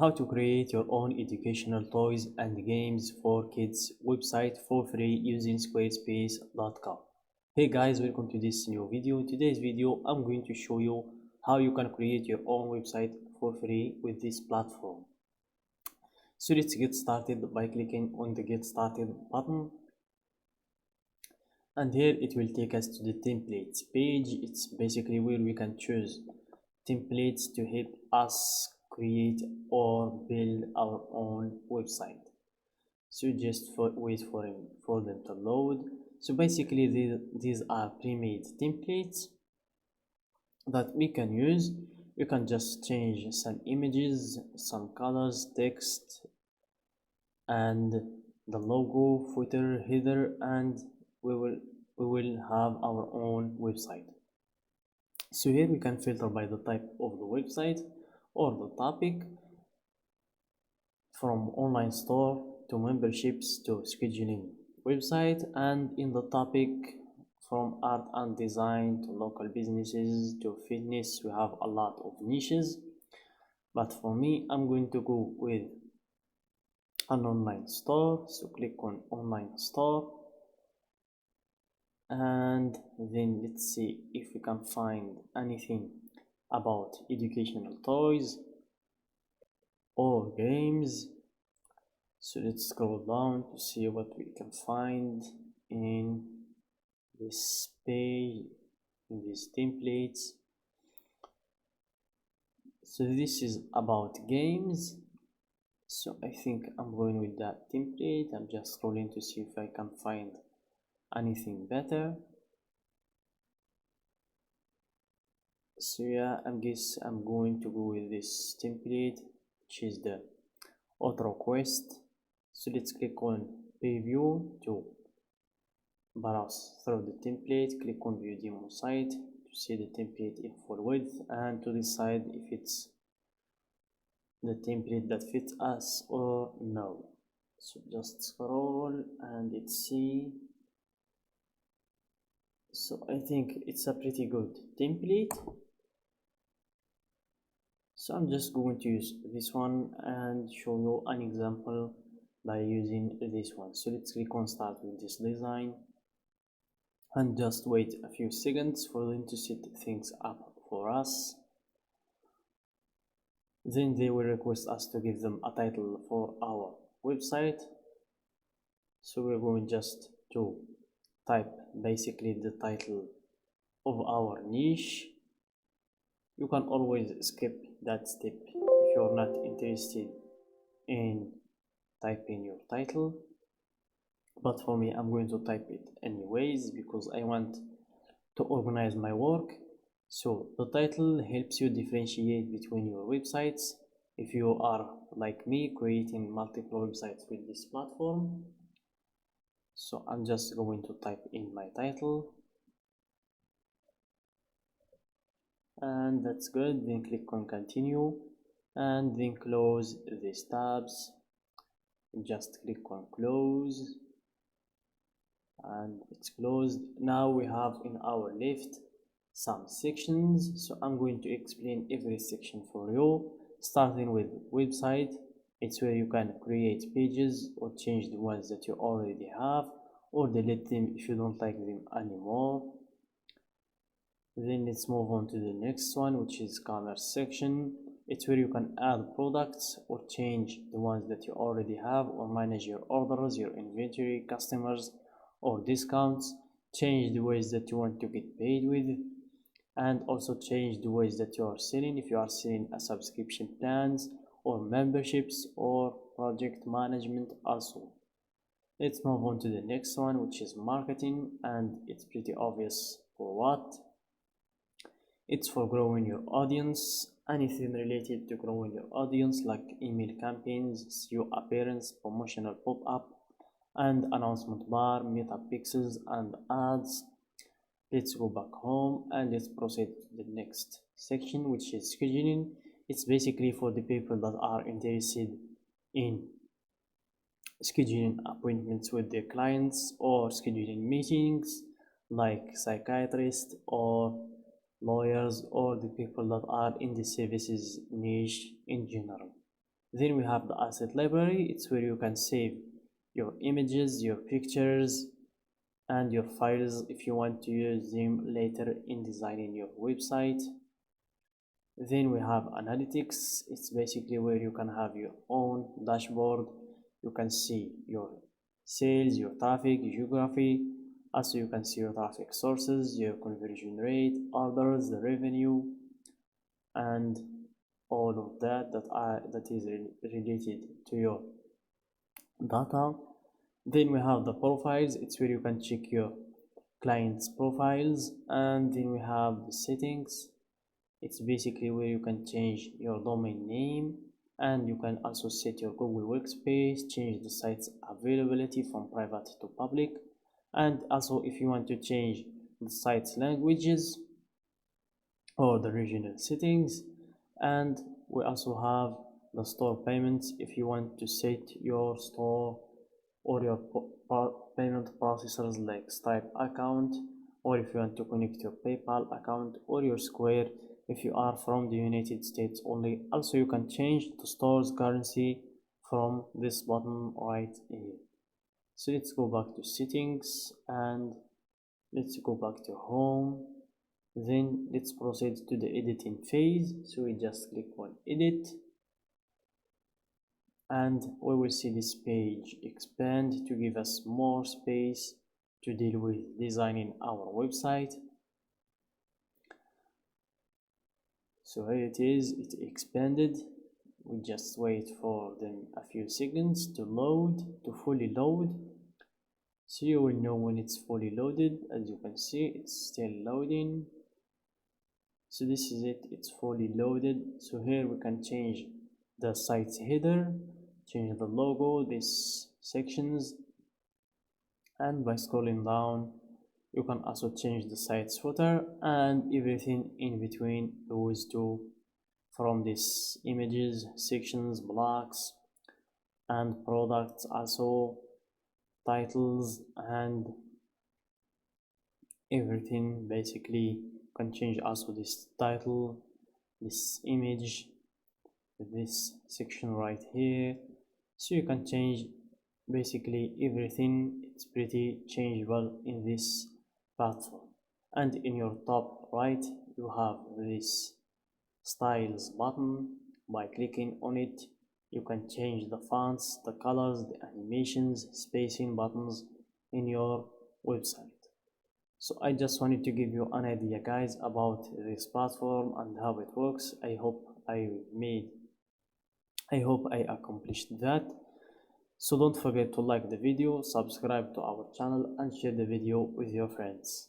how to create your own educational toys and games for kids website for free using squarespace.com. Hey guys, welcome to this new video. In today's video I'm going to show you how you can create your own website for free with this platform. So let's get started by clicking on the get started button, and here it will take us to the templates page. It's basically where we can choose templates to help us create or build our own website. So just wait for them to load. So basically these are pre-made templates that we can use. You can just change some images, some colors, text, and the logo, footer, header, and we will have our own website. So here we can filter by the type of the website or the topic, from online store to memberships to scheduling website, and in the topic from art and design to local businesses to fitness. We have a lot of niches, but for me I'm going to go with an online store. So click on online store, and then let's see if we can find anything about educational toys or games. So let's scroll down to see what we can find in this page, in these templates. So this is about games, so I think I'm going with that template. I'm just scrolling to see if I can find anything better. So yeah, I guess I'm going to go with this template, which is the auto quest. So let's click on preview to browse through the template. Click on view demo site to see the template in full width and to decide if it's the template that fits us or no. So just scroll and let's see. So I think it's a pretty good template, so I'm just going to use this one and show you an example by using this one. So let's click on start with this design and just wait a few seconds for them to set things up for us. Then they will request us to give them a title for our website. So we're going just to type basically the title of our niche. You can always skip that step if you're not interested in typing your title, but for me I'm going to type it anyways because I want to organize my work. So the title helps you differentiate between your websites if you are like me creating multiple websites with this platform. So I'm just going to type in my title, and that's good. Then click on continue and then close these tabs. Just click on close and it's closed. Now we have in our left some sections, so I'm going to explain every section for you, starting with website. It's where you can create pages or change the ones that you already have or delete them if you don't like them anymore. Then let's move on to the next one, which is commerce section. It's where you can add products or change the ones that you already have, or manage your orders, your inventory, customers, or discounts, change the ways that you want to get paid with, and also change the ways that you are selling, if you are selling a subscription plans or memberships or project management also. Let's move on to the next one, which is marketing, and it's pretty obvious for what. It's for growing your audience, anything related to growing your audience like email campaigns, SEO appearance, promotional pop-up and announcement bar, meta pixels and ads. Let's go back home and let's proceed to the next section, which is scheduling. It's basically for the people that are interested in scheduling appointments with their clients or scheduling meetings like psychiatrists or lawyers or the people that are in the services niche in general. Then we have the asset library. It's where you can save your images, your pictures, and your files if you want to use them later in designing your website. Then we have analytics. It's basically where you can have your own dashboard. You can see your sales, your traffic, geography. Also you can see your traffic sources, your conversion rate, orders, the revenue, and all of that is related to your data. Then we have the profiles. It's where you can check your clients profiles. And then we have the settings. It's basically where you can change your domain name, and you can also set your Google Workspace, change the site's availability from private to public, and also if you want to change the site's languages or the regional settings. And we also have the store payments if you want to set your store or your payment processors like Stripe account, or if you want to connect your PayPal account or your Square if you are from the United States only. Also you can change the store's currency from this button right here. So let's go back to settings and let's go back to home. Then let's proceed to the editing phase. So we just click on edit, and we will see this page expand to give us more space to deal with designing our website. So here it is, it expanded. We just wait for them a few seconds to fully load. So you will know when it's fully loaded. As you can see, it's still loading. So this is it, it's fully loaded. So here we can change the site's header, change the logo, these sections, and by scrolling down you can also change the site's footer and everything in between those two, from these images, sections, blocks, and products, also titles and everything. Basically you can change also this title, this image, this section right here. So you can change basically everything. It's pretty changeable in this platform. And in your top right you have this styles button. By clicking on it you can change the fonts, the colors, the animations, spacing buttons in your website. So I just wanted to give you an idea guys about this platform and how it works. I hope I accomplished that. So don't forget to like the video, subscribe to our channel, and share the video with your friends.